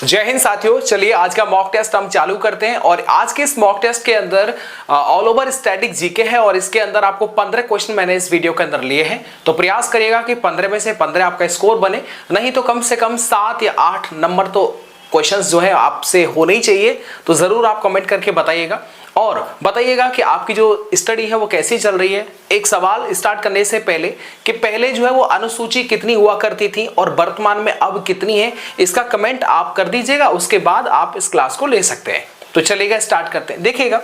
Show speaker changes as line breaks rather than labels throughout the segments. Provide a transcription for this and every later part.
जय हिंद साथियों, चलिए आज का मॉक टेस्ट हम चालू करते हैं। और आज के इस मॉक टेस्ट के अंदर ऑल ओवर स्टैटिक जीके है और इसके अंदर आपको 15 क्वेश्चन मैंने इस वीडियो के अंदर लिए हैं। तो प्रयास करिएगा कि 15 में से 15 आपका स्कोर बने, नहीं तो कम से कम 7 या 8 नंबर तो क्वेश्चंस जो है आपसे होने ही चाहिए। तो जरूर आप कमेंट करके बताइएगा और बताइएगा कि आपकी जो स्टडी है वो कैसी चल रही है। एक सवाल स्टार्ट करने से पहले कि पहले जो है वो अनुसूची कितनी हुआ करती थी और वर्तमान में अब कितनी है, इसका कमेंट आप कर दीजिएगा। उसके बाद आप इस क्लास को ले सकते हैं। तो चलिएगा स्टार्ट करते हैं। देखिएगा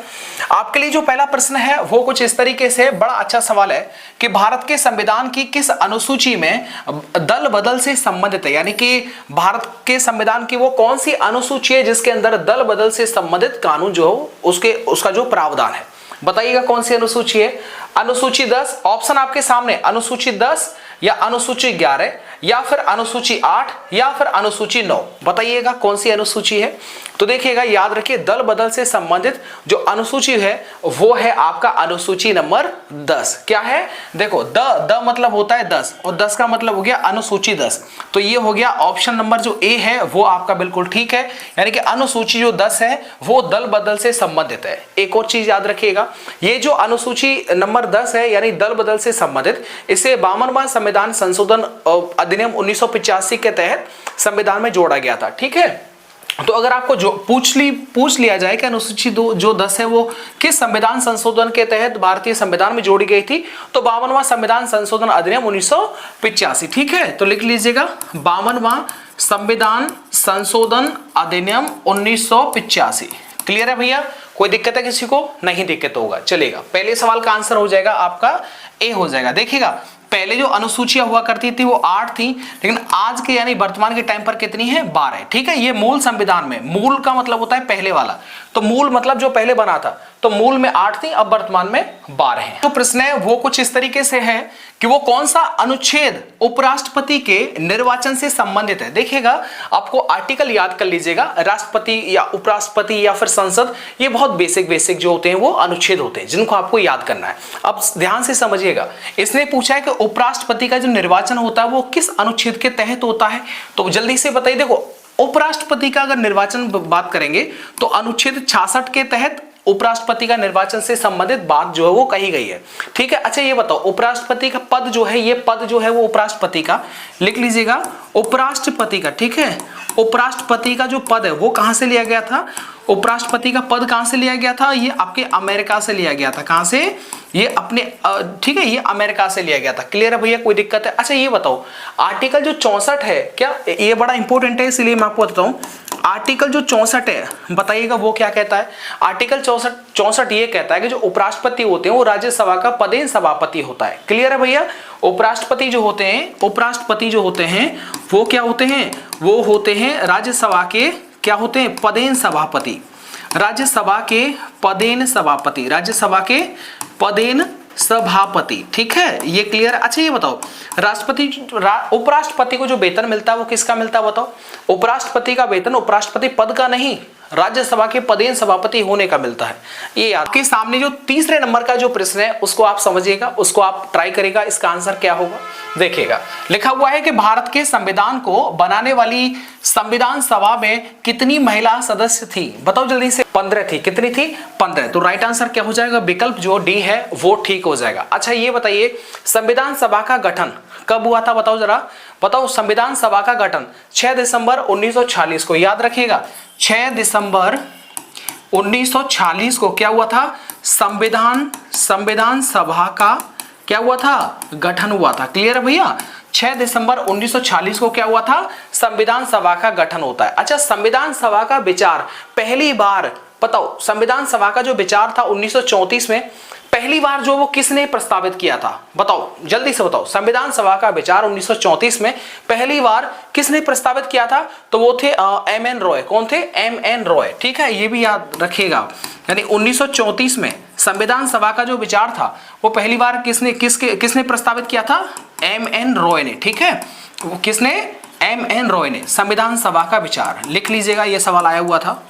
आपके लिए जो पहला प्रश्न है वो कुछ इस तरीके से, बड़ा अच्छा सवाल है कि भारत के संविधान की किस अनुसूची में दल बदल से संबंधित है, यानी कि भारत के संविधान की वो कौन सी अनुसूची है जिसके अंदर दल बदल से संबंधित कानून जो हो उसका जो प्रावधान है। बताइएगा कौन सी अनुसूची है। अनुसूची 10, ऑप्शन आपके सामने, अनुसूची 10 या अनुसूची 11 या फिर अनुसूची 8 या फिर अनुसूची 9। बताइएगा कौन सी अनुसूची है। तो देखिएगा, याद रखिए दल बदल से संबंधित जो अनुसूची है वो है आपका अनुसूची नंबर 10। क्या है, देखो द मतलब होता है 10 और 10 का मतलब हो गया अनुसूची 10। तो ये हो गया ऑप्शन नंबर जो ए है वो आपका बिल्कुल ठीक है, यानी कि अनुसूची जो 10 है वो दल बदल से संबंधित है। एक और चीज याद रखिएगा, ये जो अनुसूची नंबर 10 है यानी दल बदल से संबंधित, इसे 52वां संविधान संशोधन अधिनियम 1985 के तहत संविधान में जोड़ा गया था। ठीक है, तो अगर आपको जो पूछ लिया जाए कि अनुसूची जो 10 है वो किस संविधान संशोधन के तहत भारतीय संविधान में जोड़ी गई थी, तो 52वां संविधान संशोधन अधिनियम 1985। ठीक है, तो लिख लीजिएगा 52वां संविधान संशोधन अधिनियम 1985। क्लियर है भैया, कोई दिक्कत है किसी को? नहीं दिक्कत होगा, चलेगा। पहले सवाल का आंसर हो जाएगा आपका ए हो जाएगा। देखिएगा पहले जो अनुसूचियां हुआ करती थी वो 8 थी, लेकिन आज के यानी वर्तमान के टाइम पर कितनी है? 12। ठीक है, ये मूल संविधान में, मूल का मतलब होता है पहले वाला, तो मूल मतलब जो पहले बना था, तो मूल में 8 थी, अब वर्तमान में 12 है। तो प्रश्न है वो कुछ इस तरीके से है कि वो कौन सा अनुच्छेद उपराष्ट्रपति के निर्वाचन से संबंधित है। देखिएगा आपको आर्टिकल याद कर लीजिएगा, राष्ट्रपति या उपराष्ट्रपति या फिर संसद, ये बहुत बेसिक जो होते हैं वो अनुच्छेद होते हैं जिनको आपको याद करना है। अब ध्यान से समझिएगा, इसने पूछा है कि उपराष्ट्रपति का जो निर्वाचन होता है वो किस अनुच्छेद के तहत होता है, तो जल्दी से बताइए। देखो उपराष्ट्रपति का अगर निर्वाचन बात करेंगे तो अनुच्छेद 66 के तहत उपराष्ट्रपति का निर्वाचन से संबंधित बात जो है वो कही गई है। ठीक है, अच्छा ये बताओ उपराष्ट्रपति का पद जो है, ये पद जो है वो उपराष्ट्रपति का, लिख लीजिएगा उपराष्ट्रपति का। ठीक है, उपराष्ट्रपति का जो पद है वो कहां से लिया गया था? उपराष्ट्रपति का पद कहां से लिया गया था? ये आपके अमेरिका से लिया गया था। कहां से? ये अपने ठीक है, ये अमेरिका से लिया गया था। क्लियर है भैया, कोई दिक्कत है? अच्छा ये बताओ आर्टिकल जो 64 है, क्या ये बड़ा इंपॉर्टेंट है इसलिए मैं आपको बताता हूं। आर्टिकल जो 64 है बताइएगा वो क्या कहता है। आर्टिकल 64 ये कहता है कि जो उपराष्ट्रपति होते हैं वो राज्यसभा का पदेन सभापति होता है। क्लियर है भैया, उपराष्ट्रपति जो होते हैं वो क्या होते हैं? वो होते हैं राज्यसभा के क्या होते हैं? पदेन सभापति। राज्यसभा के पदेन सभापति। ठीक है, ये क्लियर है। अच्छा ये बताओ उपराष्ट्रपति को जो वेतन मिलता है वो किसका मिलता है बताओ? उपराष्ट्रपति का वेतन उपराष्ट्रपति पद का नहीं, राज्यसभा के पदेन सभापति होने का मिलता है। ये आपके सामने जो तीसरे नंबर का जो प्रश्न है उसको आप समझिएगा, उसको आप ट्राई करेगा, इसका आंसर क्या होगा। देखिएगा लिखा हुआ है कि भारत के संविधान को बनाने वाली संविधान सभा में कितनी महिला सदस्य थी? बताओ जल्दी से। 15 थी। कितनी थी? 15। तो राइट आंसर क्या हो जाएगा? विकल्प जो डी है वो ठीक हो जाएगा। अच्छा ये बताइए संविधान सभा का गठन कब हुआ था? बताओ जरा, बताओ। संविधान सभा का गठन 6 दिसंबर 1946 को, याद रखिएगा 6 दिसंबर 1946 को क्या हुआ था? संविधान सभा का क्या हुआ था? गठन हुआ था। क्लियर है भैया, 6 दिसंबर 1946 को क्या हुआ था? संविधान सभा का गठन होता है। अच्छा संविधान सभा का विचार पहली बार बताओ, संविधान सभा का जो विचार था 1934 में पहली बार जो वो किसने प्रस्तावित किया था? बताओ जल्दी से बताओ। संविधान सभा का विचार 1934 में पहली बार किसने प्रस्तावित किया था? तो वो थे M.N. रॉय। कौन थे? M.N. रॉय। ठीक है, ये भी याद रखिएगा, यानी 1934 में संविधान सभा का जो विचार था वो पहली बार किसने प्रस्तावित किया था? M.N. रॉय ने। ठीक है, वो किसने? M.N. रॉय ने संविधान सभा का विचार। लिख लीजिएगा, ये सवाल आया हुआ था।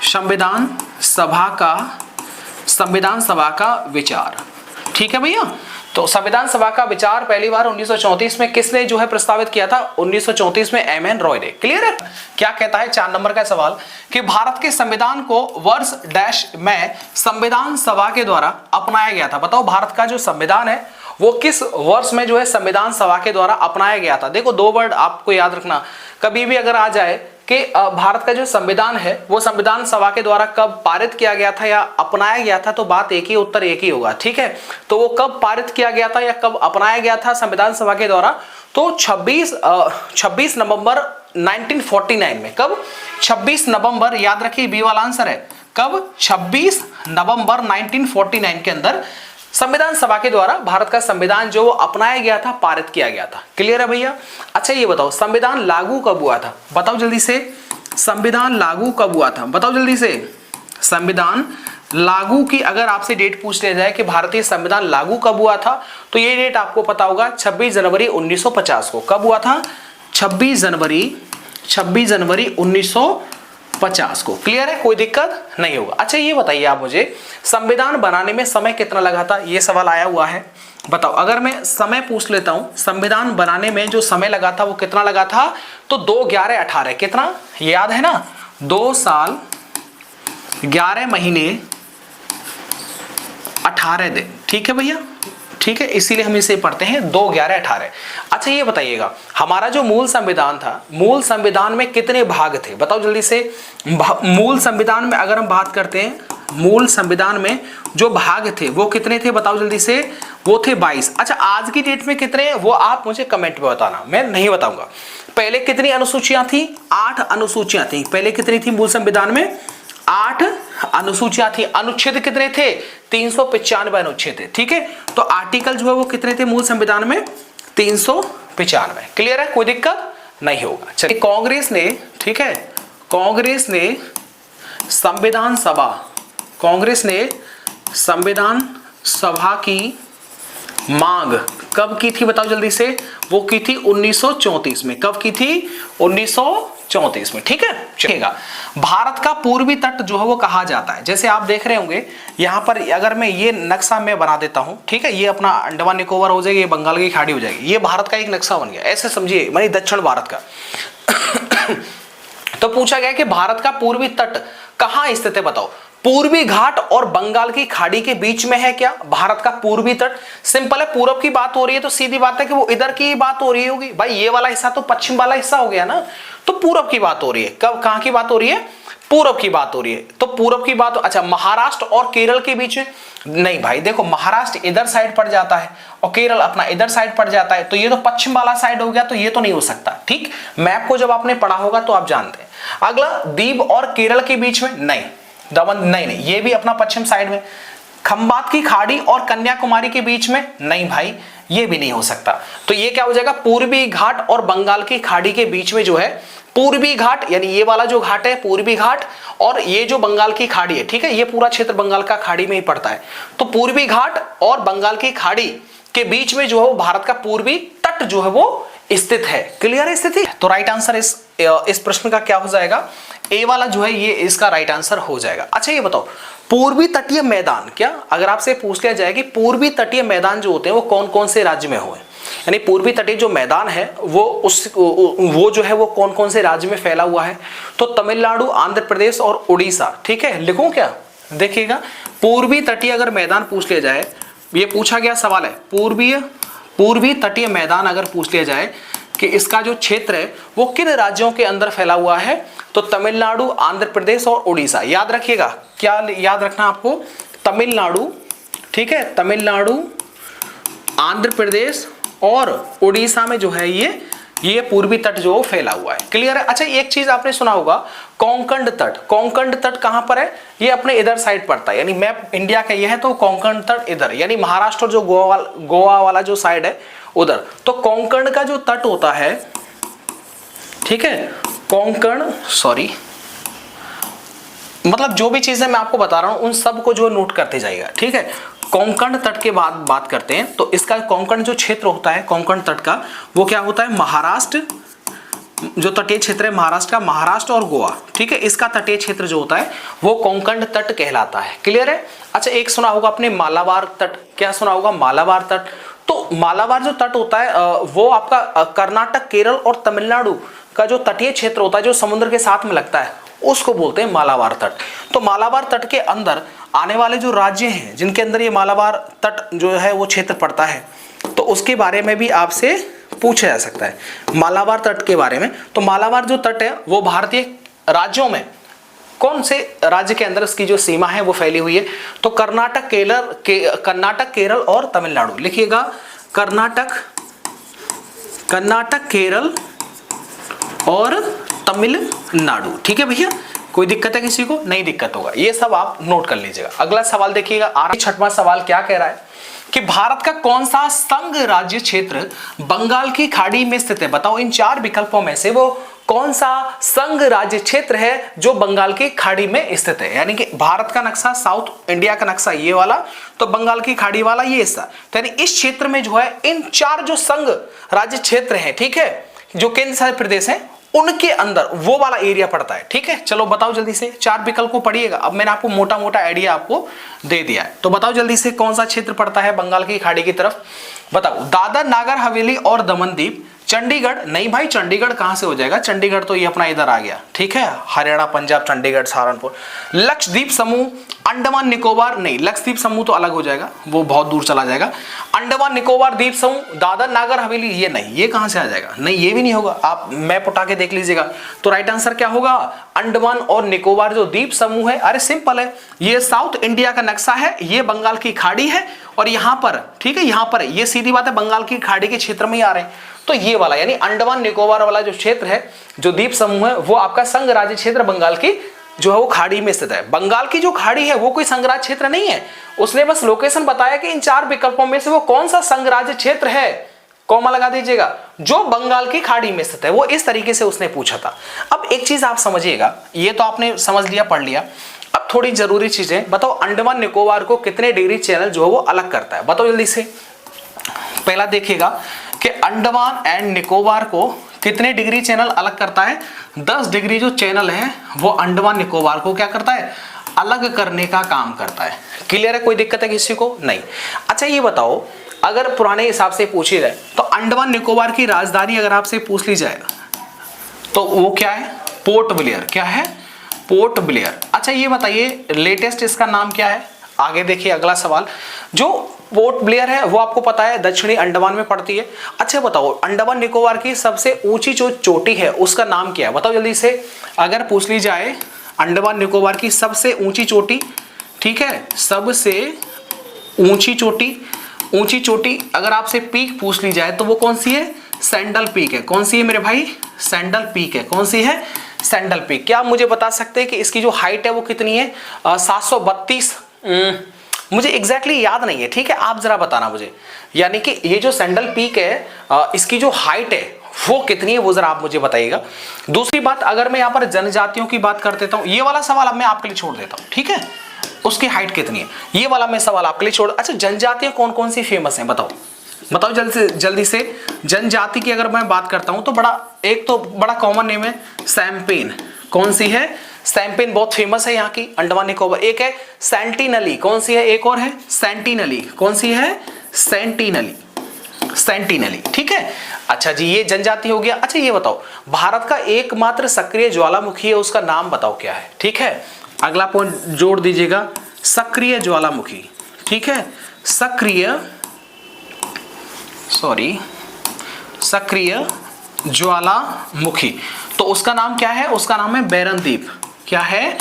संविधान सभा का विचार। ठीक है भैया, तो संविधान सभा का विचार पहली बार 1934 में किसने जो है प्रस्तावित किया था? 1934 में एम एन रॉय ने। क्लियर है? क्या कहता है 4 नंबर का सवाल कि भारत के संविधान को वर्ष डैश में संविधान सभा के द्वारा अपनाया गया था। बताओ भारत का जो संविधान है वो किस वर्ष में जो है संविधान सभा के द्वारा अपनाया गया था। देखो 2 वर्ड आपको याद रखना, कभी भी अगर आ जाए कि भारत का जो संविधान है वो संविधान सभा के द्वारा कब पारित किया गया था या अपनाया गया था, तो बात एक ही, उत्तर एक ही होगा। ठीक है, तो वो कब पारित किया गया था या कब अपनाया गया था संविधान सभा के द्वारा? तो 26 नवंबर 1949 में। कब? 26 नवंबर, याद रखिए बी वाला आंसर है। कब? 26 नवंबर 1949 के अंदर संविधान सभा के द्वारा भारत का संविधान जो अपनाया गया था, पारित किया गया था। क्लियर है भैया? अच्छा ये बताओ संविधान लागू कब हुआ था? बताओ जल्दी से, संविधान लागू कब हुआ था? बताओ जल्दी से। संविधान लागू की अगर आपसे डेट पूछ लिया जाए कि भारतीय संविधान लागू कब हुआ था, तो ये डेट आपको पता होगा 26 जनवरी 1950 को। कब हुआ था? 26 जनवरी 1950 को। क्लियर है? कोई दिक्कत नहीं होगा। अच्छा ये बताइए आप मुझे, संविधान बनाने में समय कितना लगा था? ये सवाल आया हुआ है। बताओ अगर मैं समय पूछ लेता हूं, संविधान बनाने में जो समय लगा था वो कितना लगा था? तो 2, 11, 18। कितना? ये याद है ना? 2 साल 11 महीने 18 दिन। ठीक है भैया? ठीक है, इसीलिए हम इसे पढ़ते हैं 2, 11, 18। अच्छा ये बताइएगा हमारा जो मूल संविधान था, मूल संविधान में कितने भाग थे? बताओ जल्दी से। मूल संविधान में अगर हम बात करते हैं, मूल संविधान में जो भाग थे वो कितने थे? बताओ जल्दी से। वो थे 22। अच्छा आज की डेट में कितने हैं वो आप मुझे कमेंट में बताना, मैं नहीं बताऊंगा। पहले कितनी अनुसूचियां थी? 8 अनुसूचियां थी। पहले कितनी थी मूल संविधान में? 8 अनुसूचियां थी। अनुच्छेद कितने थे? 395 अनुच्छेद थे। ठीक है, तो आर्टिकल जो है वो कितने थे मूल संविधान में? 395। क्लियर है? कोई दिक्कत नहीं होगा। चलिए कांग्रेस ने, ठीक है, कांग्रेस ने संविधान सभा की मांग कब की थी? बताओ जल्दी से। वो की थी 1934 में। कब की थी? 1934 में। ठीक है, चलेगा। भारत का पूर्वी तट जो है वो कहा जाता है, जैसे आप देख रहे होंगे यहाँ पर, अगर मैं ये नक्शा मैं बना देता हूं, ठीक है, ये अपना अंडमान निकोबार हो जाएगी, ये बंगाल की खाड़ी हो जाएगी, ये भारत का एक नक्शा बन गया। ऐसे समझिए, मानी दक्षिण भारत का। तो पूछा गया कि भारत का पूर्वी तट कहां स्थित है? बताओ। पूर्वी घाट और बंगाल की खाड़ी के बीच में है क्या भारत का पूर्वी तट? सिंपल है, पूरब की बात हो रही है तो सीधी बात है कि वो इधर की बात हो रही होगी भाई। ये वाला हिस्सा तो पश्चिम वाला हिस्सा हो गया ना, तो पूरब की बात हो रही है। कब, कहां की बात हो रही है? पूरब की बात हो रही है। तो पूरब की बात, अच्छा महाराष्ट्र और केरल के बीच में? नहीं भाई, देखो महाराष्ट्र इधर साइड पड़ जाता है और केरल अपना इधर साइड पड़ जाता है, तो ये तो पश्चिम वाला साइड हो गया, तो ये तो नहीं हो सकता। ठीक, मैप को जब आपने पढ़ा होगा तो आप जानते हैं। अगला, दीव और केरल के बीच में? नहीं, दमन नहीं, ये भी अपना पश्चिम साइड में। खंबात की खाड़ी और कन्याकुमारी के बीच में? नहीं भाई, ये भी नहीं हो सकता। तो ये क्या हो जाएगा? पूर्वी घाट और बंगाल की खाड़ी के बीच में जो है पूर्वी घाट, यानी ये वाला जो घाट है पूर्वी घाट, और ये जो बंगाल की खाड़ी है, ठीक है, ये पूरा क्षेत्र बंगाल का खाड़ी में ही पड़ता है। तो पूर्वी घाट और बंगाल की खाड़ी के बीच में जो है वो भारत का पूर्वी तट जो है वो स्थित है। क्लियर है स्थिति? तो राइट आंसर इस प्रश्न का क्या हो जाएगा? ए वाला जो है ये इसका राइट आंसर हो जाएगा। अच्छा ये बताओ, पूर्वी तटीय मैदान, क्या अगर आपसे पूछ लिया जाए कि पूर्वी तटीय मैदान जो होते हैं वो कौन कौन से राज्य में हुए, यानी पूर्वी तटीय जो मैदान है वो जो है वो कौन कौन से राज्य में फैला हुआ है? तो तमिलनाडु, आंध्र प्रदेश और उड़ीसा। ठीक है, लिखूं क्या? देखिएगा, पूर्वी तटीय अगर मैदान पूछ लिया जाए, ये पूछा गया सवाल है, पूर्वी तटीय मैदान अगर पूछ लिया जाए कि इसका जो क्षेत्र है वो किन राज्यों के अंदर फैला हुआ है, तो तमिलनाडु, आंध्र प्रदेश और उड़ीसा। याद रखिएगा, क्या याद रखना आपको? तमिलनाडु, ठीक है, तमिलनाडु, आंध्र प्रदेश और उड़ीसा में जो है ये पूर्वी तट जो फैला हुआ है। क्लियर है? अच्छा एक चीज आपने सुना होगा, कोंकण तट। कोंकण तट कहां पर है? ये अपने इधर साइड पड़ता है, यानी मैप इंडिया का ये है तो कोंकण तट इधर, यानी महाराष्ट्र जो गोवा वाला जो साइड है उधर। तो कोंकण का जो तट होता है, ठीक है, कोंकण, सॉरी, मतलब जो भी चीजें मैं आपको बता रहा हूं उन सब को जो नोट करते जाइएगा। ठीक है, कोंकण तट के बाद बात करते हैं, तो इसका कोंकण जो क्षेत्र होता है कोंकण तट का, वो क्या होता है? जो तटीय क्षेत्र है महाराष्ट्र का, महाराष्ट्र और गोवा, ठीक है, इसका तटीय क्षेत्र जो होता है वो कोंकण तट कहलाता है। क्लियर है? अच्छा, एक सुना होगा आपने मालाबार तट। क्या सुना होगा? मालाबार तट। तो मालाबार जो तट होता है वो आपका कर्नाटक, केरल और तमिलनाडु का जो तटीय क्षेत्र होता है जो समुद्र के साथ में लगता है उसको बोलते हैं मालाबार तट। तो मालाबार तट के अंदर आने वाले जो राज्य हैं जिनके अंदर ये मालाबार तट जो है वो क्षेत्र पड़ता है, तो उसके बारे में भी आपसे पूछा जा सकता है, मालाबार तट के बारे में। तो मालाबार जो तट है वो भारतीय राज्यों में कौन से राज्य के अंदर इसकी जो सीमा है वो फैली हुई है? तो कर्नाटक, केरल और तमिलनाडु। लिखिएगा कर्नाटक, केरल और तमिलनाडु। ठीक है भैया, कोई दिक्कत है किसी को? नहीं दिक्कत होगा, ये सब आप नोट कर लीजिएगा। अगला सवाल देखिएगा, छठवां सवाल क्या कह रहा है कि भारत का कौन सा संघ राज्य क्षेत्र बंगाल की खाड़ी में स्थित है? बताओ इन चार विकल्पों में से वो कौन सा संघ राज्य क्षेत्र है जो बंगाल की खाड़ी में स्थित है? यानी कि भारत का नक्शा, साउथ इंडिया का नक्शा ये वाला, तो बंगाल की खाड़ी वाला ये हिस्सा। तो यानी इस क्षेत्र में जो है इन चार जो संघ राज्य क्षेत्र है, ठीक है, जो केंद्र शासित प्रदेश है उनके अंदर वो वाला एरिया पड़ता है। ठीक है, चलो बताओ जल्दी से, चार विकल्प को पढ़िएगा। अब मैंने आपको मोटा मोटा आइडिया आपको दे दिया है, तो बताओ जल्दी से कौन सा क्षेत्र पड़ता है बंगाल की खाड़ी की तरफ? बताओ। दादर, नागर हवेली और दमन दीप, चंडीगढ़। नहीं भाई, चंडीगढ़ कहां से हो जाएगा? चंडीगढ़ तो ये अपना इधर आ गया, ठीक है, हरियाणा, पंजाब, चंडीगढ़, सहारनपुर। लक्षद्वीप समूह, अंडमान निकोबार। नहीं, लक्षद्वीप समूह तो अलग हो जाएगा, वो बहुत दूर चला जाएगा। अंडमान निकोबार द्वीप समूह, दादर नागर हवेली, ये नहीं, ये कहां से आ जाएगा? नहीं, ये भी नहीं होगा, आप मैप उठा के देख लीजिएगा। तो राइट आंसर क्या होगा? अंडमान और निकोबार जो द्वीप समूह है। अरे सिंपल है, ये साउथ इंडिया का नक्शा है, ये बंगाल की खाड़ी है और यहां पर, ठीक है, यहां पर ये सीधी बात है बंगाल की खाड़ी के क्षेत्र में ही आ रहे हैं। तो ये वाला यानी अंडमान निकोबार वाला जो क्षेत्र है, जो द्वीप समूह है, वो आपका संघ राज्य क्षेत्र बंगाल की जो है वो खाड़ी में स्थित है। बंगाल की जो खाड़ी है वो कोई संघ राज्य क्षेत्र नहीं है, उसने बस लोकेशन बताया कि इन चार विकल्पों में से वो कौन सा संघ राज्य क्षेत्र है, कॉमा लगा दीजिएगा, जो बंगाल की खाड़ी में स्थित है। वो इस तरीके से उसने पूछा था। अब एक चीज आप समझिएगा, ये तो आपने समझ लिया, पढ़ लिया। अब थोड़ी जरूरी चीजें बताओ, अंडमान निकोबार को कितने डिग्री चैनल जो है वो अलग करता है? बताओ जल्दी से। पहला देखिएगा कि अंडमान एंड निकोबार को कितने डिग्री चैनल अलग करता है? 10 डिग्री जो चैनल है वो अंडमान निकोबार को क्या करता है? अलग करने का काम करता है। क्लियर है? कोई दिक्कत है किसी को? नहीं। अच्छा ये बताओ, अगर पुराने हिसाब से पूछी जाए तो अंडमान निकोबार की राजधानी अगर आपसे पूछ ली जाए तो वो क्या है? Port Blair. क्या है? Port Blair. अच्छा ये बताइए लेटेस्ट इसका नाम क्या है? आगे देखिए अगला सवाल। जो पोर्ट ब्लेयर है वो आपको पता है दक्षिणी अंडमान में पड़ती है। अच्छा बताओ, अंडमान निकोबार की सबसे ऊंची जो चोटी है उसका नाम क्या है? बताओ जल्दी से। अगर पूछ ली जाए अंडमान निकोबार की सबसे ऊंची चोटी, ठीक है, सबसे ऊंची चोटी अगर आपसे पीक पूछ ली जाए तो वो कौन सी है? सैंडल पीक है। कौन सी है मेरे भाई? सैंडल पीक है। कौन सी है? Sandal peak. क्या आप मुझे बता सकते हैं कि इसकी जो हाइट है वो कितनी है? 732। मुझे एग्जैक्टली याद नहीं है, ठीक है, आप जरा बताना मुझे। यानी कि ये जो सैंडल पीक है इसकी जो हाइट है वो कितनी है, वो जरा आप मुझे बताइएगा। दूसरी बात, अगर मैं यहाँ पर जनजातियों की बात कर देता हूँ, ये वाला सवाल अब मैं आपके लिए छोड़ देता हूँ, ठीक है, उसकी हाइट कितनी है ये वाला मैं सवाल आपके लिए छोड़। अच्छा जनजातियां कौन कौन सी फेमस हैं? बताओ जल्दी से। जनजाति की अगर मैं बात करता हूं तो एक तो बड़ा कॉमन नेम है सैम्पेन। कौन सी है? सैम्पेन बहुत फेमस है यहाँ की अंडमान निकोबार। एक है सेंटिनली। कौन सी है? एक और है सेंटिनली। कौन सी है? सेंटिनली, ठीक है। अच्छा जी, ये जनजाति हो गया। अच्छा ये बताओ, भारत का एकमात्र सक्रिय ज्वालामुखी है, उसका नाम बताओ क्या है? ठीक है, अगला पॉइंट जोड़ दीजिएगा, सक्रिय ज्वालामुखी। ठीक है, सक्रिय ज्वालामुखी, तो उसका नाम क्या है? उसका नाम है बैरनदीप। क्या है?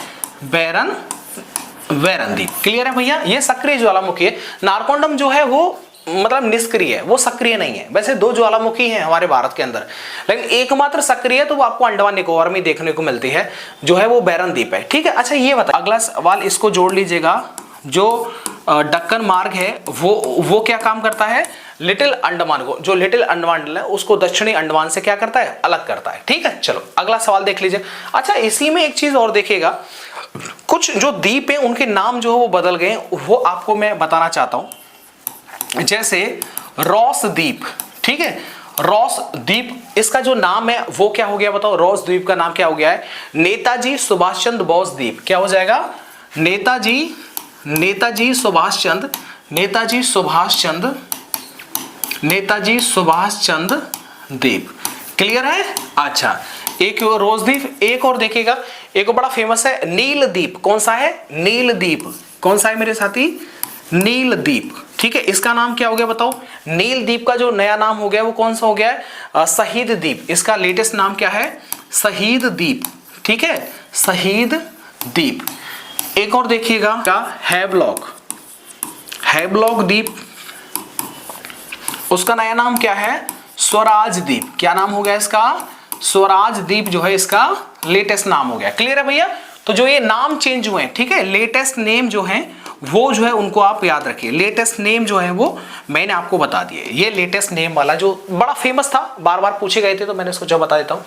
बैरनदीप। क्लियर है भैया? ये सक्रिय ज्वालामुखी है। नारकोंडम जो है वो मतलब निष्क्रिय है, वो सक्रिय नहीं है। वैसे 2 ज्वालामुखी हैं हमारे भारत के अंदर, लेकिन एकमात्र सक्रिय तो वो आपको अंडमान निकोबार में देखने को मिलती है, जो है वो बैरनदीप है। ठीक है। अच्छा ये बता, अगला सवाल इसको जोड़ लीजिएगा, जो दक्कन मार्ग है वो क्या काम करता है? लिटिल अंडमान को, जो लिटिल अंडमान है उसको दक्षिणी अंडमान से क्या करता है? अलग करता है। ठीक है, चलो अगला सवाल देख लीजिए। अच्छा इसी में एक चीज और देखिएगा, कुछ जो द्वीप है उनके नाम जो है वो बदल गए, वो आपको मैं बताना चाहता हूं। जैसे रॉस द्वीप, ठीक है, रोज द्वीप, इसका जो नाम है वो क्या हो गया बताओ? रोज द्वीप का नाम क्या हो गया है? नेताजी सुभाष चंद्र बोस द्वीप। क्या हो जाएगा? नेताजी सुभाष चंद्र द्वीप। क्लियर है? अच्छा, एक रोज द्वीप। एक और देखिएगा, एक बड़ा फेमस है नील द्वीप। कौन सा है? नील द्वीप। कौन सा है मेरे साथी? नील द्वीप। ठीक है, इसका नाम क्या हो गया बताओ? नील द्वीप का जो नया नाम हो गया वो कौन सा हो गया है? शहीद द्वीप। इसका लेटेस्ट नाम क्या है? शहीद द्वीप। ठीक है, शहीद द्वीप। एक और देखिएगा क्या? हैवलॉक द्वीप, उसका नया नाम क्या है? स्वराज द्वीप। क्या नाम हो गया इसका? स्वराज द्वीप जो है इसका लेटेस्ट नाम हो गया। क्लियर है भैया? तो जो ये नाम चेंज हुए हैं, ठीक है, लेटेस्ट नेम जो है वो जो है उनको आप याद रखिए। लेटेस्ट नेम जो है वो मैंने आपको बता दिए। ये लेटेस्ट नेम वाला जो बड़ा फेमस था, बार बार पूछे गए थे, तो मैंने सोचा बता देता हूं।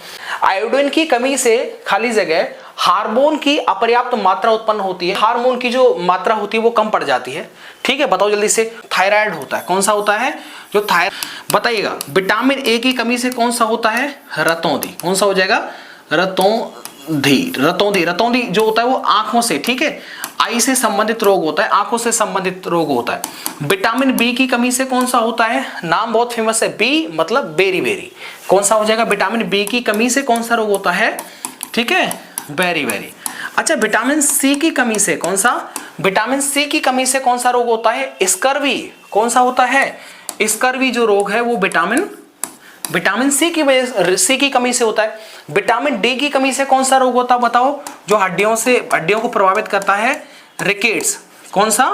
आयोडीन की कमी से खाली जगह हार्मोन की अपर्याप्त मात्रा उत्पन्न होती है। हार्मोन की जो मात्रा होती है वो कम पड़ जाती है। ठीक है, बताओ जल्दी से। थायराइड होता है। कौन सा होता है? जो थायराइड। बताइएगा, विटामिन ए की कमी से कौन सा होता है? रतौंधी। कौन सा हो जाएगा? रतौंधी जो होता है वो आंखों से, ठीक है, आई से संबंधित रोग होता है, आंखों से संबंधित रोग होता है। विटामिन बी की कमी से कौन सा होता है? नाम बहुत फेमस है, बी मतलब बेरी बेरी। कौन सा हो जाएगा? विटामिन बी की कमी से कौन सा रोग होता है? ठीक है, बेरी बेरी। अच्छा, विटामिन सी की कमी से कौन सा? विटामिन सी की कमी से कौन सा रोग होता है? स्कर्वी। कौन सा होता है? स्कर्वी जो रोग है वो विटामिन सी की कमी से होता है। विटामिन डी की कमी से कौन सा रोग होता है बताओ? जो हड्डियों को प्रभावित करता है, रिकेट्स। कौन सा?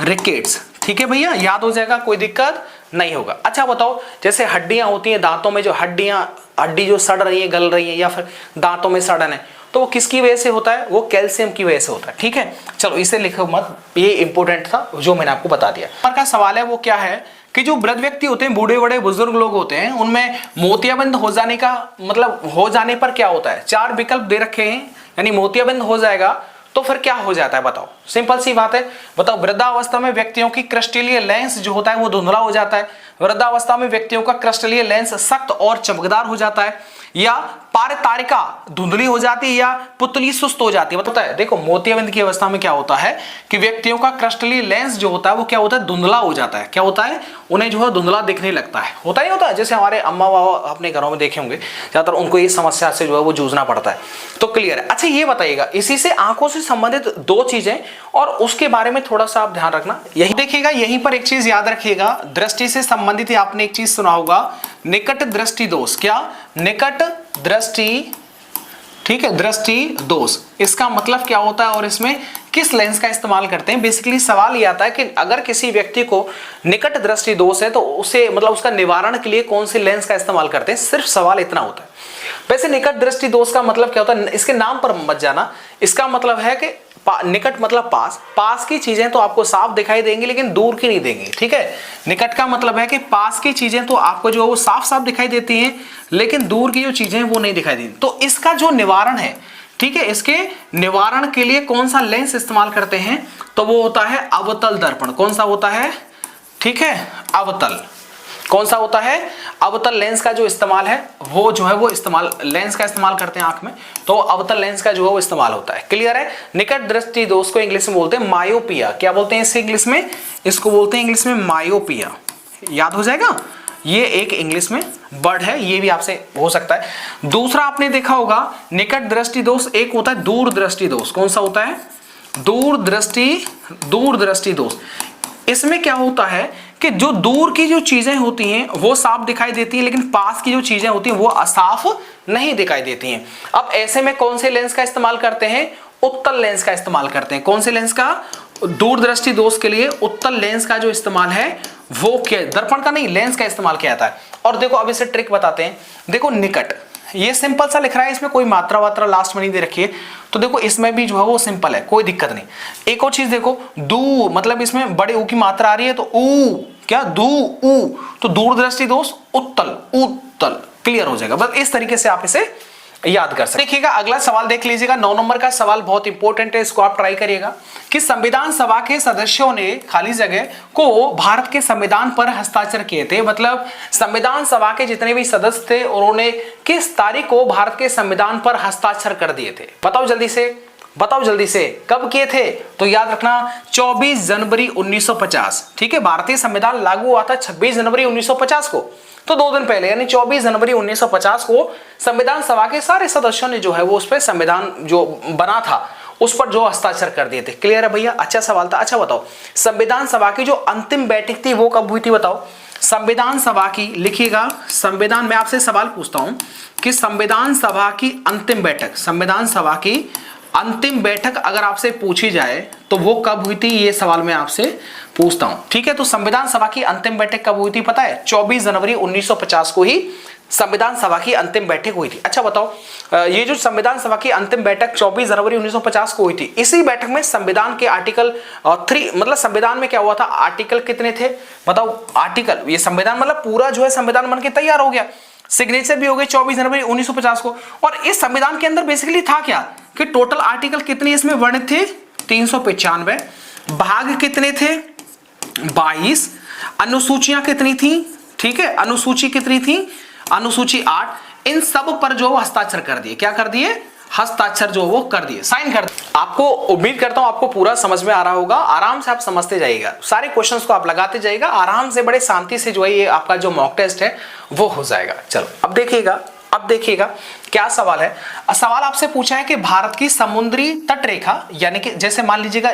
रिकेट्स। ठीक है भैया, याद हो जाएगा, कोई दिक्कत नहीं होगा। अच्छा बताओ, जैसे हड्डियां होती हैं दांतों में, जो हड्डी जो सड़ रही है, गल रही है, या फिर दांतों में सड़न है, तो वो किसकी वजह से होता है? वो कैल्शियम की वजह से होता है। ठीक है, चलो इसे लिखो मत, ये इंपॉर्टेंट था जो मैंने आपको बता दिया। पर का सवाल है वो क्या है कि जो वृद्ध व्यक्ति होते हैं, बूढ़े बड़े बुजुर्ग लोग होते हैं, उनमें मोतियाबिंद हो जाने का मतलब हो जाने पर क्या होता है? 4 विकल्प दे रखे हैं, यानी मोतियाबिंद हो जाएगा तो फिर क्या हो जाता है बताओ? सिंपल सी बात है, बताओ। वृद्धावस्था में व्यक्तियों की क्रिस्टलीय लेंस जो होता है वो धुंधला हो जाता है। वृद्धावस्था में व्यक्तियों का क्रिस्टलीय लेंस सख्त और चमकदार हो जाता है, या पारतारिका धुंधली हो जाती है, या पुतली सुस्त हो जाती है। बताता है, देखो मोतियाबिंद की अवस्था में क्या होता है कि व्यक्तियों का क्रिस्टलीय लेंस जो होता है वो क्या होता है? धुंधला हो जाता है। क्या होता है? उन्हें जो है धुंधला दिखने लगता है। होता नहीं होता? जैसे हमारे अम्मा बाबा अपने घरों में देखे होंगे, ज्यादातर उनको ये समस्या से जो है वो जूझना पड़ता है। तो क्लियर है। अच्छा ये बताइएगा, इसी से आंखों से संबंधित 2 चीजें और उसके बारे में थोड़ा सा आप ध्यान रखना। यही देखिएगा, यहीं पर एक चीज याद रखिएगा, दृष्टि से संबंधित आपने एक चीज सुना होगा, निकट दृष्टि दोष। क्या? निकट दृष्टि, ठीक है, दृष्टि दोष। इसका मतलब क्या होता है और इसमें किस लेंस का इस्तेमाल करते हैं? बेसिकली सवाल ये आता है कि अगर किसी व्यक्ति को निकट दृष्टि दोष है तो उसे मतलब उसका निवारण के लिए कौन से लेंस का इस्तेमाल करते हैं? सिर्फ सवाल इतना होता है। वैसे निकट दृष्टि दोष का मतलब क्या होता है? इसके नाम पर मत जाना। इसका मतलब है कि निकट मतलब पास की चीजें तो आपको साफ दिखाई देंगी लेकिन दूर की नहीं देंगी। ठीक है, निकट का मतलब है कि पास की चीजें तो आपको जो है वो साफ साफ दिखाई देती हैं, लेकिन दूर की जो चीजें हैं वो नहीं दिखाई देती। तो इसका जो निवारण है, ठीक है, इसके निवारण के लिए कौन सा लेंस इस्तेमाल करते हैं? तो वो होता है अवतल दर्पण। कौन सा होता है? ठीक है, अवतल। कौन सा होता है? अवतल लेंस का जो इस्तेमाल है वो जो है वो लेंस का इस्तेमाल करते हैं आंख में, तो अवतल लेंस का जो है वो इस्तेमाल होता है। क्लियर है? निकट दृष्टि दोष को इंग्लिश में बोलते हैं मायोपिया। क्या बोलते हैं इसे इंग्लिश में? इसको बोलते हैं इंग्लिश में मायोपिया। याद हो जाएगा, ये एक इंग्लिश में वर्ड है, ये भी आपसे हो सकता है। दूसरा आपने देखा होगा निकट दृष्टि दोष, एक होता है दूर दृष्टि दोष। कौन सा होता है? दूर दृष्टि दोष। इसमें क्या होता है कि जो दूर की जो चीजें होती हैं वो साफ दिखाई देती हैं, लेकिन पास की जो चीजें होती हैं वो असाफ नहीं दिखाई देती हैं। अब ऐसे में कौन से लेंस का इस्तेमाल करते हैं? उत्तल लेंस का इस्तेमाल करते हैं। कौन से लेंस का? दूरदृष्टि दोष के लिए उत्तल लेंस का जो इस्तेमाल है वो क्या, दर्पण का नहीं, लेंस का इस्तेमाल किया जाता है। और देखो अब इसे ट्रिक बताते हैं। देखो निकट, ये सिंपल सा लिख रहा है, इसमें कोई मात्रा वात्रा लास्ट में नहीं दे रखी है, तो देखो इसमें भी जो है वो सिंपल है, कोई दिक्कत नहीं। एक और चीज देखो, दू मतलब इसमें बड़े ऊ की मात्रा आ रही है, तो ऊ क्या, दू ऊ, तो दूरदृष्टि दोष उत्तल, उत्तल। क्लियर हो जाएगा। बस इस तरीके से आप इसे याद कर सकते। देखिएगा अगला सवाल देख लीजिएगा, 9 नंबर का सवाल बहुत इंपॉर्टेंट है, इसको आप ट्राई करिएगा कि संविधान सभा के सदस्यों ने खाली जगह को भारत के संविधान पर हस्ताक्षर किए थे। मतलब संविधान सभा के जितने भी सदस्य थे उन्होंने किस तारीख को भारत के संविधान पर हस्ताक्षर कर दिए थे? बताओ जल्दी से, बताओ जल्दी से, कब किए थे? तो याद रखना 24 जनवरी 1950। ठीक है, भारतीय संविधान लागू हुआ था 26 जनवरी 1950 को, तो 2 दिन पहले यानी 24 जनवरी 1950 को संविधान सभा के सारे सदस्यों ने जो है वो उस पर संविधान जो बना था उस पर जो हस्ताक्षर कर दिए थे। क्लियर है भैया? अच्छा सवाल था। अच्छा बताओ संविधान सभा की जो अंतिम बैठक थी वो कब हुई थी? बताओ संविधान सभा की, लिखिएगा संविधान, मैं आपसे सवाल पूछता हूं कि संविधान सभा की अंतिम बैठक, संविधान सभा की अंतिम बैठक अगर आपसे पूछी जाए तो वो कब हुई थी? ये सवाल मैं आपसे पूछता हूं। ठीक है, तो संविधान सभा की अंतिम बैठक कब हुई थी पता है? 24 जनवरी 1950 को ही संविधान सभा की अंतिम बैठक हुई थी। अच्छा बताओ ये जो संविधान सभा की अंतिम बैठक 24 जनवरी 1950 को हुई थी, इसी बैठक में संविधान के आर्टिकल 3 मतलब संविधान में क्या हुआ था? आर्टिकल कितने थे बताओ? आर्टिकल, ये संविधान मतलब पूरा जो है संविधान बन के तैयार हो गया, सिग्नेचर भी हो गए 24 जनवरी 1950 को। और इस संविधान के अंदर बेसिकली था क्या कि टोटल आर्टिकल कितने इसमें वर्णित थे? 395। भाग कितने थे? 22। अनुसूचियां कितनी थी? ठीक है, अनुसूची कितनी थी? अनुसूची 8। इन सब पर जो हस्ताक्षर कर दिए, क्या कर दिए? हस्ताक्षर जो वो कर दिए, साइन कर दिए। आपको उम्मीद करता हूं आपको पूरा समझ में आ रहा होगा, आराम से आप समझते जाइएगा, सारे क्वेश्चंस को आप लगाते जाइएगा, आराम से बड़े शांति से जो है ये आपका जो मॉक टेस्ट है वो हो जाएगा। चलो अब देखिएगा, अब देखिएगा क्या सवाल है। सवाल आपसे पूछा है कि भारत की समुद्री तट रेखा, यानी कि जैसे मान लीजिएगा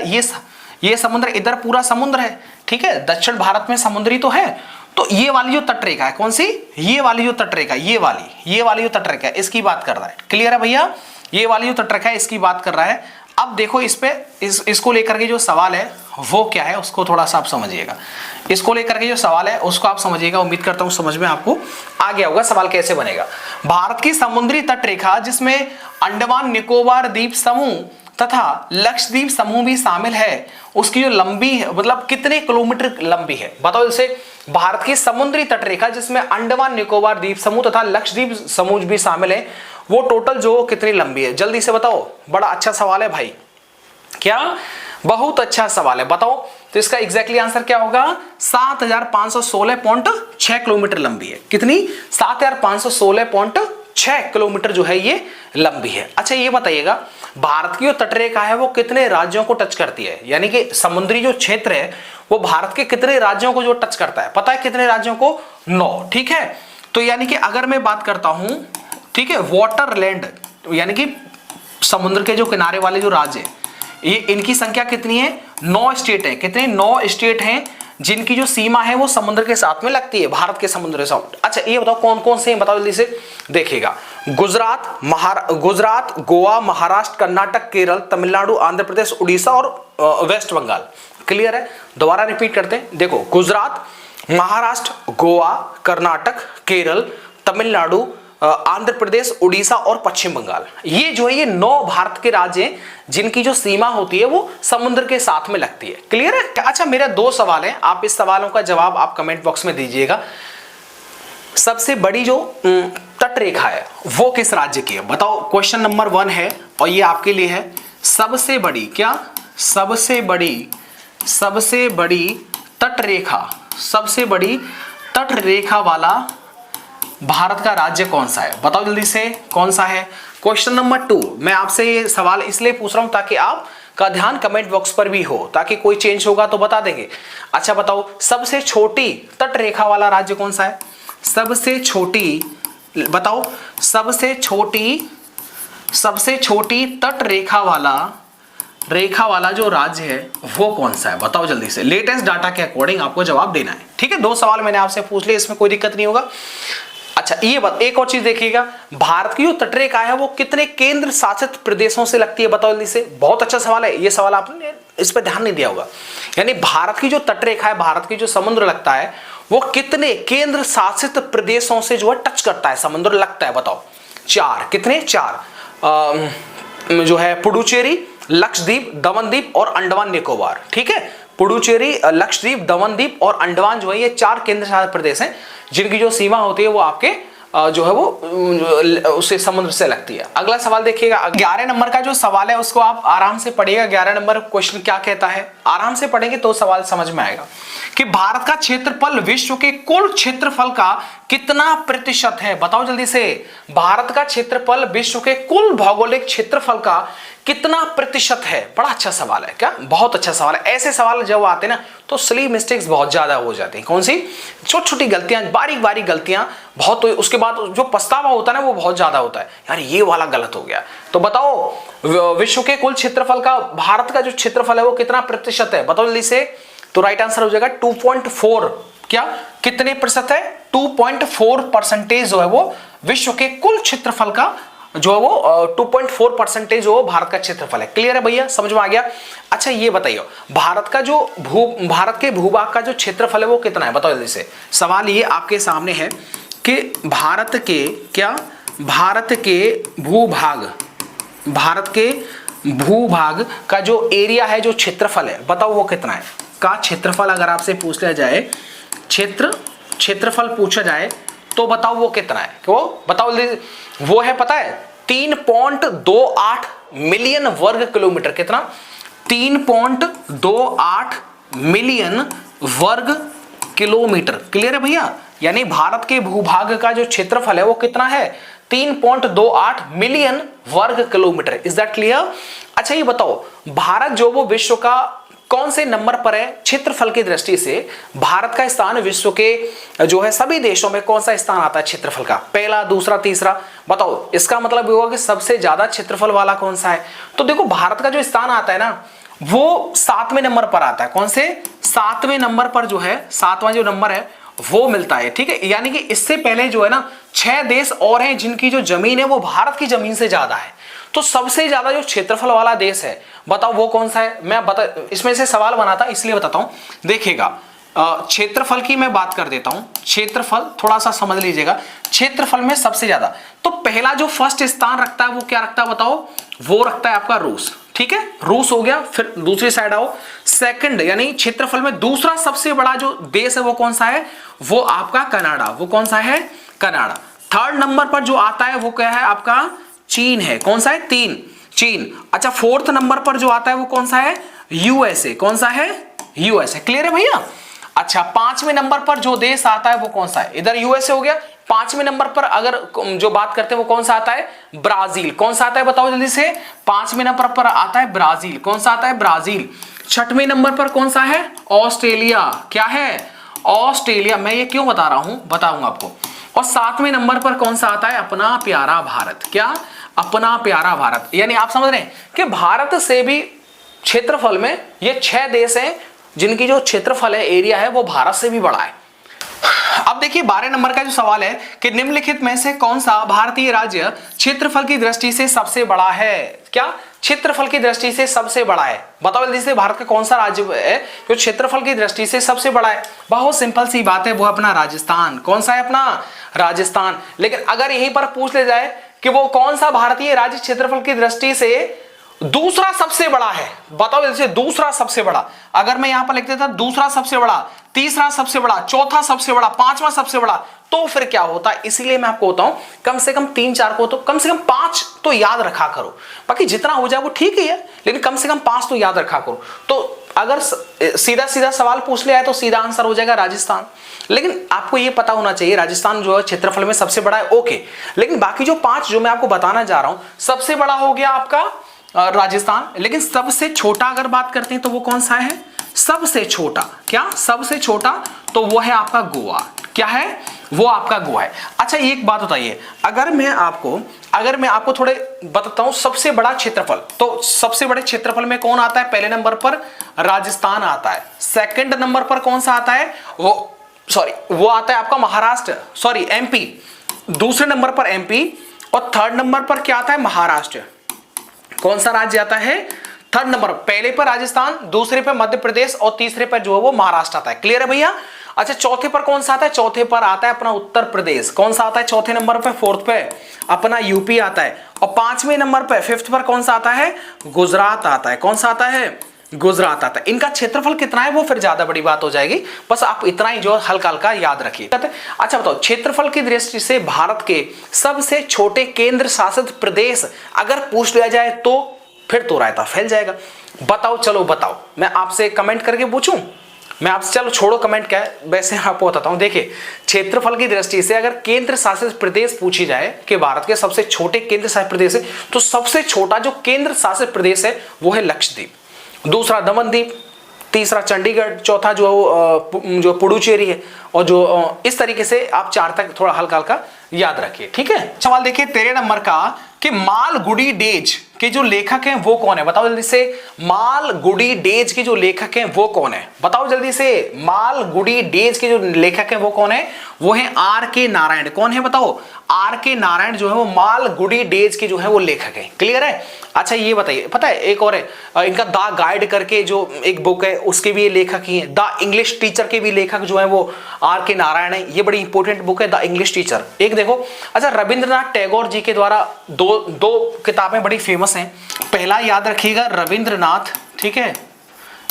ये समुद्र, इधर पूरा समुद्र है, ठीक है, दक्षिण भारत में समुद्री तो है, तो ये वाली जो तट रेखा है, कौन सी? ये वाली जो तट रेखा, ये वाली जो तट रेखा है, इसकी बात कर रहा है। क्लियर है भैया? ये वाली जो तट रेखा है इसकी बात कर रहा है। अब देखो इस पे इसको लेकर के जो सवाल है वो क्या है उसको थोड़ा सा आप समझिएगा। इसको लेकर के जो सवाल है उसको आप समझिएगा, उम्मीद करता हूं समझ में आपको आ गया होगा सवाल कैसे बनेगा। भारत की समुद्री तट रेखा जिसमें अंडमान निकोबार द्वीप समूह तथा लक्षद्वीप समूह भी शामिल है, उसकी जो लंबी है मतलब कितने किलोमीटर लंबी है? बताओ। जैसे भारत की समुद्री तट रेखा जिसमें अंडमान निकोबार द्वीप समूह तथा लक्षद्वीप समूह भी शामिल है, वो टोटल जो कितनी लंबी है? जल्दी से बताओ। बड़ा अच्छा सवाल है भाई, क्या? बहुत अच्छा सवाल है, बताओ। तो इसका एग्जैक्टली आंसर क्या होगा? 7516.6 किलोमीटर लंबी है। कितनी? 7516.6 किलोमीटर जो है ये लंबी है। अच्छा ये बताइएगा भारत की जो तटरेखा है वो कितने राज्यों को टच करती है? यानी कि समुद्री जो क्षेत्र है वो भारत के कितने राज्यों को जो टच करता है? पता है कितने राज्यों को? 9। ठीक है, तो यानी कि अगर मैं बात करता हूं, ठीक है, वाटरलैंड यानी कि समुद्र के जो किनारे वाले जो राज्य है, ये इनकी संख्या कितनी है? 9 स्टेट है। कितने? 9 स्टेट हैं जिनकी जो सीमा है वो समुद्र के साथ में लगती है, भारत के समुद्र के साथ। अच्छा ये बताओ कौन कौन से हैं? बताओ जल्दी से। देखिएगा गुजरात, गोवा, महाराष्ट्र, कर्नाटक, केरल, तमिलनाडु, आंध्र प्रदेश, उड़ीसा और वेस्ट बंगाल। क्लियर है? दोबारा रिपीट करते हैं। देखो गुजरात, महाराष्ट्र, गोवा, कर्नाटक, केरल, तमिलनाडु, आंध्र प्रदेश, उड़ीसा और पश्चिम बंगाल, ये जो है ये 9 भारत के राज्य हैं जिनकी जो सीमा होती है वो समुद्र के साथ में लगती है। क्लियर है? अच्छा मेरा 2 सवाल है, आप इस सवालों का जवाब आप कमेंट बॉक्स में दीजिएगा। सबसे बड़ी जो तट रेखा है वो किस राज्य की है? बताओ। क्वेश्चन नंबर 1 है और ये आपके लिए है। सबसे बड़ी, क्या? सबसे बड़ी तट रेखा, सबसे बड़ी तट रेखा वाला भारत का राज्य कौन सा है? बताओ जल्दी से, कौन सा है? क्वेश्चन नंबर 2, मैं आपसे ये सवाल इसलिए पूछ रहा हूं ताकि आपका ध्यान कमेंट बॉक्स पर भी हो, ताकि कोई चेंज होगा तो बता देंगे। अच्छा बताओ सबसे छोटी तट रेखा वाला राज्य कौन सा है? सबसे छोटी, बताओ सबसे छोटी तट रेखा वाला जो राज्य है वो कौन सा है? बताओ जल्दी से। लेटेस्ट डाटा के अकॉर्डिंग आपको जवाब देना है। ठीक है, 2 सवाल मैंने आपसे पूछ लिए, इसमें कोई दिक्कत नहीं होगा। अच्छा ये बात, एक और चीज देखिएगा, भारत की जो तटरेखा है वो कितने केंद्र शासित प्रदेशों से लगती है? बताओ जल्दी से। बहुत अच्छा सवाल है, ये सवाल आपने इस पर ध्यान नहीं दिया होगा। यानी भारत की जो तटरेखा है, भारत की जो समुद्र लगता है वो कितने केंद्र शासित प्रदेशों से जो है टच करता है, समुद्र लगता है? बताओ। 4। कितने? 4 जो है पुडुचेरी, लक्षद्वीप, दमनद्वीप और अंडमान निकोबार। ठीक है, पुडुचेरी, लक्षद्वीप, दमनद्वीप और अंडमान जो है ये 4 केंद्र शासित प्रदेश हैं जिनकी जो सीमा होती है वो आपके जो है वो उसे समुद्र से लगती है। अगला सवाल देखिएगा, 11 नंबर का जो सवाल है उसको आप आराम से पढ़िएगा। 11 नंबर क्वेश्चन क्या कहता है, आराम से पढ़ेंगे तो सवाल समझ में आएगा कि भारत का क्षेत्रफल विश्व के कुल क्षेत्रफल का कितना प्रतिशत है। बताओ जल्दी से, भारत का क्षेत्रफल विश्व के कुल भौगोलिक क्षेत्रफल का कितना प्रतिशत है। बड़ा अच्छा सवाल है, क्या बहुत अच्छा सवाल है। ऐसे सवाल जब आते हैं ना तो सिली मिस्टेक्स बहुत ज्यादा हो जाती हैं। कौन सी? छोटी छोटी गलतियां, बारीक बारीक गलतियां बहुत, तो उसके बाद जो पछतावा होता है ना वो बहुत ज्यादा होता है, यार ये वाला गलत हो गया। तो बताओ विश्व के कुल क्षेत्रफल का भारत का जो क्षेत्रफल है वो कितना प्रतिशत है, बताओ जल्दी से। तो राइट आंसर हो जाएगा 2.4। क्या कितने प्रतिशत है? 2.4% जो है वो विश्व के कुल क्षेत्रफल का जो है वो 2.4% जो भारत का क्षेत्रफल है। क्लियर है भैया, समझ में आ गया। अच्छा ये बताइए, भारत का जो भारत के भूभाग का जो क्षेत्रफल है वो कितना है, बताओ जल्दी से। सवाल ये आपके सामने है कि भारत के भूभाग का जो एरिया है, जो क्षेत्रफल है, बताओ वो कितना है। का क्षेत्रफल अगर आपसे पूछ लिया जाए, क्षेत्रफल पूछा जाए तो बताओ वो कितना है। वो बताओ, वो है पता है 3.28 मिलियन वर्ग किलोमीटर। कितना? 3.28 मिलियन वर्ग किलोमीटर। क्लियर है भैया, यानी भारत के भूभाग का जो क्षेत्रफल है वो कितना है? 3.28 मिलियन वर्ग किलोमीटर। Is that clear? अच्छा ये बताओ, भारत जो वो विश्व का कौन से नंबर पर है क्षेत्रफल की दृष्टि से? भारत का स्थान विश्व के जो है सभी देशों में कौन सा स्थान आता है क्षेत्रफल का? पहला, दूसरा, तीसरा, बताओ। इसका मतलब होगा कि सबसे ज्यादा क्षेत्रफल वाला कौन सा है? तो देखो भारत का जो स्थान आता है ना वो 7वें नंबर पर आता है। कौन से? 7वें नंबर पर जो है, 7वां जो नंबर है वो मिलता है। ठीक है, यानी कि इससे पहले जो है ना 6 देश और हैं जिनकी जो जमीन है वो भारत की जमीन से ज्यादा है। तो सबसे ज्यादा जो क्षेत्रफल वाला देश है, बताओ वो कौन सा है? मैं इसमें से सवाल बना था इसलिए बताता हूं। देखिएगा, क्षेत्रफल की मैं बात कर देता हूं। क्षेत्रफल थोड़ा सा समझ लीजिएगा। क्षेत्रफल में सबसे ज्यादा तो पहला जो फर्स्ट स्थान रखता है वो क्या रखता है, बताओ? वो रखता है आपका रूस। ठीक है, रूस हो गया। फिर दूसरी साइड आओ, सेकंड यानी क्षेत्रफल में दूसरा सबसे बड़ा जो देश है वो कौन सा है? वो आपका कनाडा। वो कौन सा है? कनाडा। थर्ड नंबर पर जो आता है वो क्या है? आपका चीन है। कौन सा है? चीन। अच्छा, फोर्थ नंबर पर जो आता है वो कौन सा है? यूएसए। कौन सा है? यूएसए। क्लियर है भैया? अच्छा, 5वें नंबर पर जो देश आता है वो कौन सा है? इधर यूएसए हो गया। 5वें नंबर पर अगर जो बात करते हैं वो कौन सा आता है? ब्राजील। कौन सा आता है बताओ जल्दी से? 5वें नंबर पर आता है ब्राजील। कौन सा आता है? ब्राजील। 6वें नंबर पर कौन सा है? ऑस्ट्रेलिया। क्या है? ऑस्ट्रेलिया। मैं ये क्यों बता रहा हूं, बताऊंगा आपको। और 7वें नंबर पर कौन सा आता है? अपना प्यारा भारत। क्या? अपना प्यारा भारत। यानी आप समझ रहे हैं कि भारत से भी क्षेत्रफल में ये 6 देश हैं जिनकी जो क्षेत्रफल है, एरिया है, वो भारत से भी बड़ा है। अब देखिए 12 नंबर का जो सवाल है कि निम्नलिखित में से कौन सा भारतीय राज्य क्षेत्रफल की दृष्टि से सबसे बड़ा है? क्या? क्षेत्रफल की दृष्टि से सबसे बड़ा है। बताओ जल्दी से, भारत का कौन सा राज्य है जो क्षेत्रफल की दृष्टि से सबसे बड़ा है? बहुत सिंपल सी बात है, वो अपना राजस्थान। कौन सा है? अपना राजस्थान। लेकिन अगर यहीं पर पूछ ले जाए कि वो कौन सा भारतीय राज्य क्षेत्रफल की दृष्टि से दूसरा सबसे बड़ा है, बताओ जल्दी से, दूसरा सबसे बड़ा। अगर मैं यहां पर लिख देता दूसरा सबसे बड़ा, तीसरा सबसे बड़ा, चौथा सबसे बड़ा, 5वां सबसे बड़ा, तो फिर क्या होता है? इसलिए मैं आपको बताऊं कम से कम 3-4 को तो कम से कम 5 तो याद रखा करो। बाकी जितना हो जाए वो ठीक ही है, लेकिन कम से कम 5 तो याद रखा करो। तो अगर सीधा सीधा सवाल पूछ लिया है तो सीधा आंसर हो जाएगा राजस्थान। लेकिन आपको ये पता होना चाहिए राजस्थान जो है क्षेत्रफल में सबसे बड़ा है, ओके। लेकिन बाकी जो 5 जो मैं आपको बताना जा रहा हूं, सबसे बड़ा हो गया आपका राजस्थान। लेकिन सबसे छोटा अगर बात करते हैं तो वो कौन सा है? सबसे छोटा। क्या? सबसे छोटा तो वो है आपका गोवा। क्या है? वो आपका गोवा है। अच्छा एक बात बताइए, अगर मैं आपको थोड़े बताता हूं सबसे बड़ा क्षेत्रफल, तो सबसे बड़े क्षेत्रफल में कौन आता है? पहले नंबर पर राजस्थान आता है। सेकंड नंबर पर कौन सा आता है? वो आता है आपका महाराष्ट्र, एमपी। दूसरे नंबर पर एमपी और थर्ड नंबर पर क्या आता है? महाराष्ट्र। कौन सा राज्य आता है? Third number. पहले पर राजस्थान, दूसरे पर मध्य प्रदेश और तीसरे पर जो है वो महाराष्ट्र आता है। क्लियर है भैया? अच्छा, चौथे पर कौन सा आता है? चौथे पर आता है अपना उत्तर प्रदेश। कौन सा आता है चौथे नंबर पर? फोर्थ पे अपना यूपी आता है। और 5वें नंबर पर, फिफ्थ पर कौन सा आता है? गुजरात आता है। कौन सा आता है? गुजरात आता है। इनका क्षेत्रफल कितना है वो फिर ज्यादा बड़ी बात हो जाएगी, बस आप इतना ही जो हल्का हल्का याद रखिए। अच्छा बताओ, क्षेत्रफल की दृष्टि से भारत के सबसे छोटे केंद्र शासित प्रदेश अगर पूछ लिया जाए तो फिर तो रायता फैल जाएगा। बताओ, चलो बताओ, मैं आपसे कमेंट करके पूछूं, मैं आपसे, चलो छोड़ो कमेंट क्या है, वैसे आपको बताता हूं। देखिए, क्षेत्रफल की दृष्टि से अगर केंद्र शासित प्रदेश पूछी जाए कि भारत के सबसे छोटे केंद्र शासित प्रदेश है, तो सबसे छोटा जो केंद्र शासित प्रदेश है वो है लक्षद्वीप, दूसरा दमनदीप, तीसरा चंडीगढ़, चौथा जो पुडुचेरी है, और जो इस तरीके से आप 4 तक थोड़ा हल्का हल्का याद रखिए, ठीक है। सवाल देखिए 13 नंबर का कि मालगुडी डेज के जो लेखक हैं वो कौन है, बताओ जल्दी से। मालगुडी डेज के जो लेखक हैं वो कौन है, बताओ जल्दी से। मालगुडी डेज के जो लेखक हैं वो कौन है, वो है आर के नारायण। कौन है बताओ, आर के नारायण जो है वो मालगुडी डेज के जो है वो लेखक है। क्लियर है। अच्छा ये बताइए, पता है एक और है इनका द गाइड करके जो एक बुक है उसके भी ये लेखक ही है। द इंग्लिश टीचर के भी लेखक जो है वो आर के नारायण है। ये बड़ी इंपॉर्टेंट बुक है द इंग्लिश टीचर। एक देखो, अच्छा रविंद्रनाथ टैगोर जी के द्वारा दो किताबें बड़ी फेमस हैं। पहला याद रखिएगा रविंद्रनाथ, ठीक है,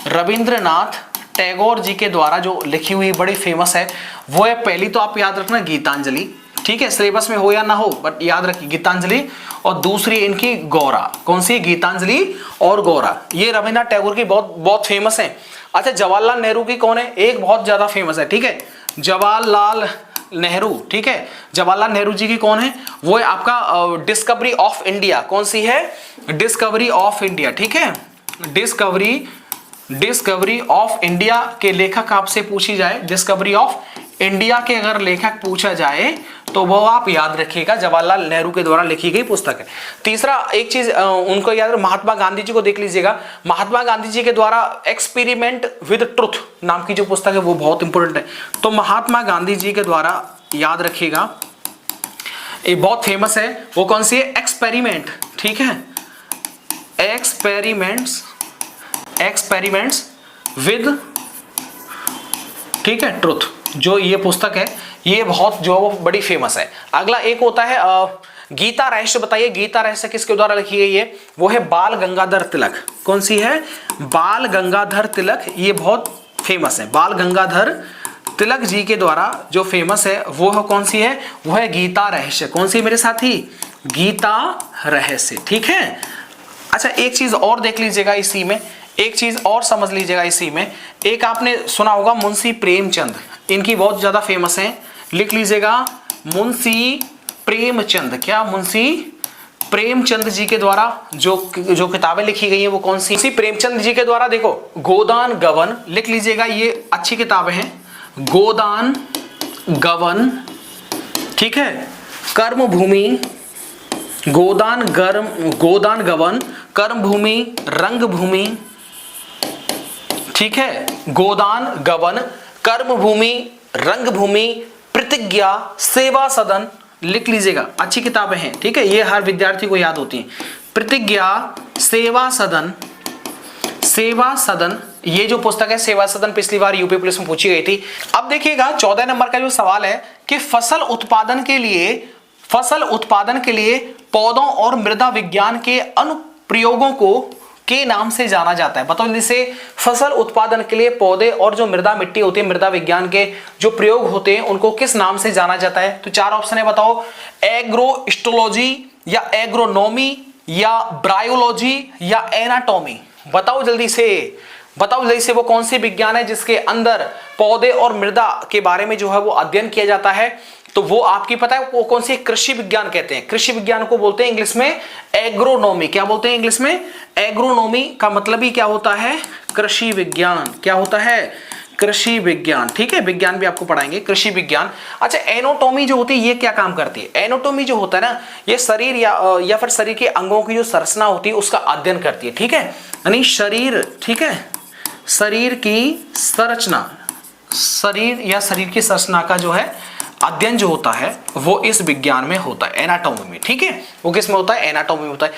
रविंद्रनाथ टैगोर जी के द्वारा जो लिखी हुई बड़ी फेमस है वो है, पहली तो आप याद रखना गीतांजलि, ठीक है, सिलेबस में हो या ना हो बट याद रखिए गीतांजलि, और दूसरी इनकी गौरा। कौन सी, गीतांजलि और गौरा, ये रविंद्रनाथ टैगोर की बहुत बहुत फेमस है। अच्छा जवाहरलाल नेहरू की कौन है, एक बहुत ज्यादा फेमस है, ठीक है, जवाहरलाल नेहरू, ठीक है, जवाहरलाल नेहरू जी की कौन है, वो है आपका डिस्कवरी ऑफ इंडिया। कौन सी है, डिस्कवरी ऑफ इंडिया, ठीक है, डिस्कवरी ऑफ इंडिया के लेखक आपसे पूछी जाए, डिस्कवरी ऑफ इंडिया के अगर लेखक पूछा जाए तो वो आप याद रखिएगा जवाहरलाल नेहरू के द्वारा लिखी गई पुस्तक है। तीसरा एक चीज उनको याद, महात्मा गांधी जी को देख लीजिएगा, महात्मा गांधी जी के द्वारा एक्सपेरिमेंट विद ट्रुथ नाम की जो पुस्तक है वो बहुत इंपॉर्टेंट है। तो महात्मा गांधी जी के द्वारा याद रखिएगा, ये बहुत फेमस है, वो कौन सी है, एक्सपेरिमेंट, ठीक है, एक्सपेरिमेंट्स विद, ठीक है, ट्रुथ, जो ये पुस्तक है ये बहुत जो वो बड़ी फेमस है। अगला एक होता है गीता रहस्य। बताइए गीता रहस्य किसके द्वारा लिखी गई है, वो है बाल गंगाधर तिलक। कौन सी है, बाल गंगाधर तिलक, ये बहुत फेमस है। बाल गंगाधर तिलक जी के द्वारा जो फेमस है वो है कौन सी है, वो है गीता रहस्य। कौन सी मेरे साथी, गीता रहस्य, ठीक है। अच्छा एक चीज और देख लीजिएगा इसी में, एक चीज और समझ लीजिएगा इसी में, एक आपने सुना होगा मुंशी प्रेमचंद, इनकी बहुत ज्यादा फेमस है, लिख लीजिएगा मुंशी प्रेमचंद। क्या, मुंशी प्रेमचंद जी के द्वारा जो किताबें लिखी गई हैं वो कौन सी, मुंशी प्रेमचंद जी के द्वारा देखो गोदान गबन, लिख लीजिएगा, ये अच्छी किताबें हैं, गोदान गबन, ठीक है, कर्म भूमि, गोदान गबन, कर्म भूमि, रंग भूमि, ठीक है, गोदान गबन, कर्म भूमि, रंग भूमि, प्रतिज्ञा, सेवा सदन, लिख लीजिएगा, अच्छी किताबें हैं, ठीक है, ये हर विद्यार्थी को याद होती हैं। प्रतिज्ञा, सेवा सदन, ये जो पुस्तक है सेवा सदन पिछली बार यूपी पुलिस में पूछी गई थी। अब देखिएगा 14 नंबर का जो सवाल है कि फसल उत्पादन के लिए पौधों और मृदा विज्ञान के अनुप्रयोगों को के नाम से जाना जाता है। बताओ जैसे फसल उत्पादन के लिए पौधे और जो मृदा मिट्टी होती है, मृदा विज्ञान के जो प्रयोग होते हैं उनको किस नाम से जाना जाता है। तो 4 ऑप्शन है, बताओ, एग्रोस्टोलॉजी या एग्रोनॉमी या ब्रायोलॉजी या एनाटॉमी। बताओ जल्दी से वो कौन सी विज्ञान है जिसके अंदर पौधे और मृदा के बारे में जो है वो अध्ययन किया जाता है। तो वो आपकी पता है वो कौन सी, कृषि विज्ञान कहते हैं। कृषि विज्ञान को बोलते हैं इंग्लिश में एग्रोनॉमी। क्या बोलते हैं इंग्लिश में, एग्रोनॉमी का मतलब ही क्या होता है, कृषि विज्ञान। क्या होता है, कृषि विज्ञान, ठीक है, विज्ञान भी आपको पढ़ाएंगे, कृषि विज्ञान। अच्छा एनाटॉमी जो होती है ये क्या काम करती है, एनाटॉमी जो होता है ना ये शरीर या फिर शरीर के अंगों की जो संरचना होती है उसका अध्ययन करती है, ठीक है, यानी शरीर, ठीक है, शरीर की संरचना, शरीर की संरचना का जो है अध्ययन जो होता है वो इस विज्ञान में होता है, एनाटॉमी में, ठीक है, वो किस में होता है, एनाटॉमी में होता है।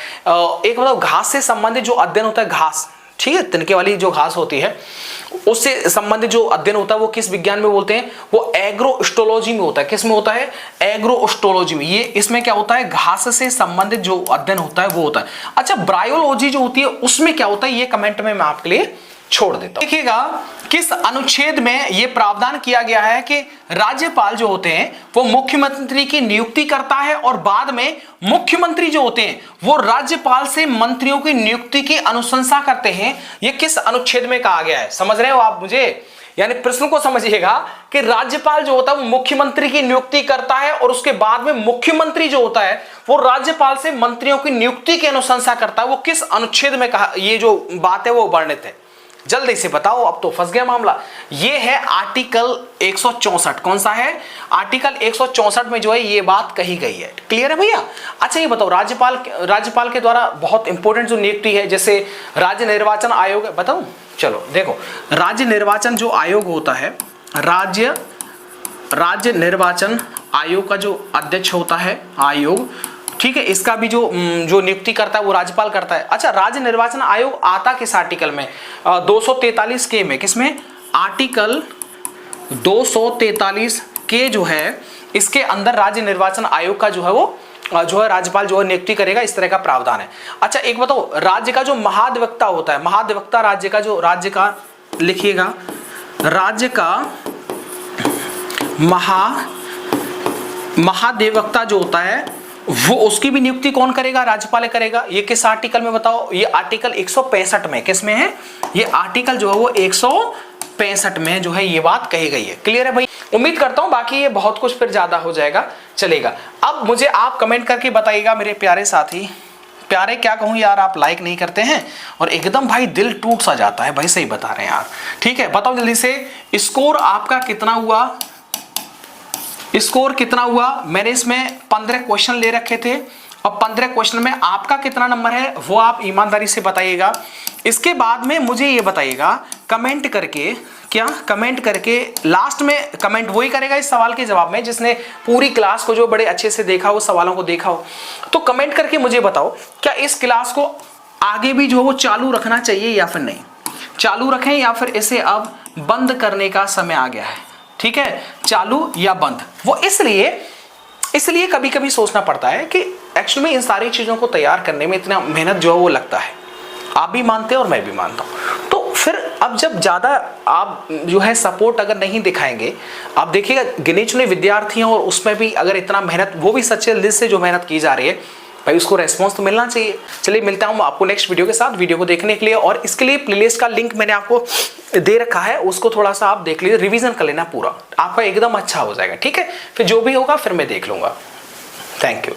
एक मतलब घास से संबंधित जो अध्ययन होता है, घास, ठीक है, तिनके वाली जो घास होती है उससे संबंधित जो अध्ययन होता है वो किस विज्ञान में बोलते हैं? वो एग्रोस्टोलॉजी में होता है। किस में होता है? एग्रोस्टोलॉजी में। ये इसमें क्या होता है? घास से संबंधित जो अध्ययन होता है वो होता है। अच्छा, ब्रायोलॉजी जो होती है उसमें क्या होता है? ये कमेंट में मैं आपके लिए छोड़ देता हूं। देखिएगा किस अनुच्छेद में यह प्रावधान किया गया है कि राज्यपाल जो होते हैं वो मुख्यमंत्री की नियुक्ति करता है और बाद में मुख्यमंत्री जो होते हैं वो राज्यपाल से मंत्रियों की नियुक्ति की अनुशंसा करते हैं। यह किस अनुच्छेद में कहा गया है? समझ रहे हो आप मुझे? यानी प्रश्न को समझिएगा कि राज्यपाल जो होता है वो मुख्यमंत्री की नियुक्ति करता है और उसके बाद में मुख्यमंत्री जो होता है वो राज्यपाल से मंत्रियों की नियुक्ति की अनुशंसा करता है। वो किस अनुच्छेद में कहा ये जो बात है वो वर्णित है? जल्दी से बताओ, अब तो फंस गया मामला। ये है आर्टिकल 164। कौन सा है? आर्टिकल 164 में जो है ये बात कही गई है। क्लियर है भैया? अच्छा ये बताओ, राज्यपाल के द्वारा बहुत इंपॉर्टेंट जो नियुक्ति है, जैसे राज्य निर्वाचन आयोग है, बताऊं? चलो देखो, राज्य निर्वाचन जो आयोग होता है, राज्य निर्वाचन आयोग का जो अध्यक्ष होता है आयोग, ठीक है, इसका भी जो नियुक्ति करता है वो राज्यपाल करता है। अच्छा, राज्य निर्वाचन आयोग आता किस आर्टिकल में? 243 के में। किसमें? आर्टिकल 243 के जो है इसके अंदर राज्य निर्वाचन आयोग का जो है वो जो है राज्यपाल जो है नियुक्ति करेगा, इस तरह का प्रावधान है। अच्छा एक बताओ, राज्य का जो महाधिवक्ता होता है, महाधिवक्ता राज्य का लिखिएगा, राज्य का महाधिवक्ता जो होता है वो उसकी भी नियुक्ति कौन करेगा? राज्यपाल करेगा। ये किस आर्टिकल में बताओ? ये आर्टिकल 165 में। किस में है? ये आर्टिकल जो है वो 165 में जो है ये बात कही गई है। क्लियर है भाई? उम्मीद करता हूं, बाकी ये बहुत कुछ फिर ज्यादा हो जाएगा, चलेगा। अब मुझे आप कमेंट करके बताइएगा मेरे प्यारे साथी, प्यारे क्या कहूं यार, आप लाइक नहीं करते हैं और एकदम भाई दिल टूट सा जाता है भाई, सही बता रहे हैं यार। ठीक है, बताओ जल्दी से, स्कोर आपका कितना हुआ? स्कोर कितना हुआ? मैंने इसमें 15 क्वेश्चन ले रखे थे और 15 क्वेश्चन में आपका कितना नंबर है वो आप ईमानदारी से बताइएगा। इसके बाद में मुझे ये बताइएगा कमेंट करके, क्या कमेंट करके लास्ट में कमेंट वही करेगा इस सवाल के जवाब में जिसने पूरी क्लास को जो बड़े अच्छे से देखा हो, सवालों को देखा हो। तो कमेंट करके मुझे बताओ क्या इस क्लास को आगे भी जो वो चालू रखना चाहिए या फिर नहीं, चालू रखें या फिर इसे अब बंद करने का समय आ गया है। ठीक है, चालू या बंद। वो इसलिए कभी कभी सोचना पड़ता है कि एक्चुअली में इन सारी चीजों को तैयार करने में इतना मेहनत जो है वो लगता है। आप भी मानते हैं और मैं भी मानता हूं। तो फिर अब जब ज्यादा आप जो है सपोर्ट अगर नहीं दिखाएंगे, आप देखिएगा गिने चुने विद्यार्थी हैं और उसमें भी अगर इतना मेहनत, वो भी सच्चे दिल से जो मेहनत की जा रही है भाई, उसको रेस्पॉन्स तो मिलना चाहिए। चलिए मिलता हूं आपको नेक्स्ट वीडियो के साथ। वीडियो को देखने के लिए और इसके लिए प्लेलिस्ट का लिंक मैंने आपको दे रखा है, उसको थोड़ा सा आप देख लीजिए, रिवीजन कर लेना पूरा, आपका एकदम अच्छा हो जाएगा। ठीक है, फिर जो भी होगा फिर मैं देख लूंगा। Thank you.